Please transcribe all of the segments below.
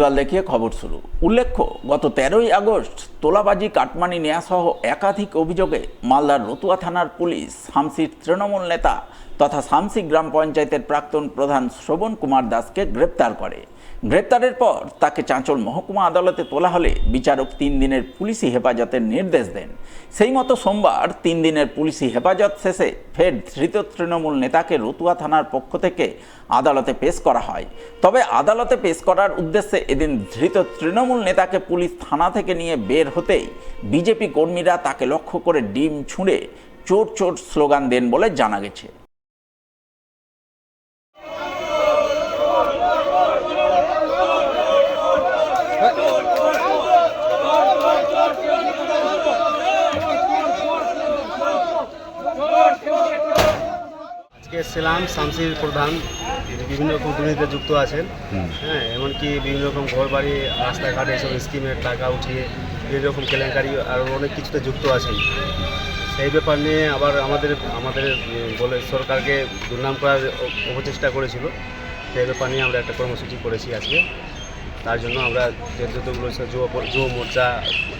Visual দেখিয়ে খবর শুরু। উল্লেখ্য, গত 13ই আগস্ট তোলাবাজি, কাটমানি নেয়া সহ একাধিক অভিযোগে মালদার রতুয়া থানার পুলিশ শামসির তৃণমূল নেতা তথা শামসি গ্রাম পঞ্চায়েতের প্রাক্তন প্রধান শ্রবণ কুমার দাসকে গ্রেপ্তার করে। গ্রেপ্তারের পর তাকে চাঁচল মহকুমা আদালতে তোলা হলে বিচারক 3 দিনের পুলিশি হেফাজতের নির্দেশ দেন। সেই মতো সোমবার 3 দিনের পুলিশি হেফাজত শেষে ফের ধৃত তৃণমূল নেতাকে রতুয়া থানার পক্ষ থেকে আদালতে পেশ করা হয়। তবে আদালতে পেশ করার উদ্দেশ্যে এদিন ধৃত তৃণমূল নেতাকে পুলিশ থানা থেকে নিয়ে বের হতেই বিজেপি কর্মীরা তাকে লক্ষ্য করে ডিম ছুঁড়ে চোর চোর স্লোগান দেন বলে জানা গেছে। আজকে এসেছিলাম শামসির প্রধান বিভিন্ন রকম দুর্নীতিতে যুক্ত আছেন। হ্যাঁ, এমনকি বিভিন্ন রকম ঘর বাড়ি, রাস্তাঘাটে এসব স্কিমের টাকা উঠিয়ে বিভিন্ন রকম কেলেঙ্কারি আর অনেক কিছুতে যুক্ত আছেন। সেই ব্যাপার নিয়ে আবার আমাদের বলে সরকারকে দুর্নাম করার অপচেষ্টা করেছিল। সেই ব্যাপার নিয়ে আমরা একটা কর্মসূচি করেছি আজকে। তার জন্য আমরা যতগুলো যুব মোর্চা,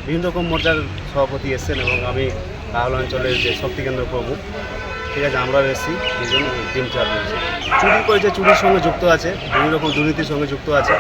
বিভিন্ন রকম মোর্চার সভাপতি এসছেন এবং আমি কাহাল অঞ্চলের যে শক্তিকেন্দ্র প্রমুখ, ঠিক আছে, আমরা এসেছি দুজন টিম চাপ রয়েছে। চুরি করেছে, চুরির সঙ্গে যুক্ত আছে, বিভিন্ন রকম দুর্নীতির সঙ্গে যুক্ত আছে।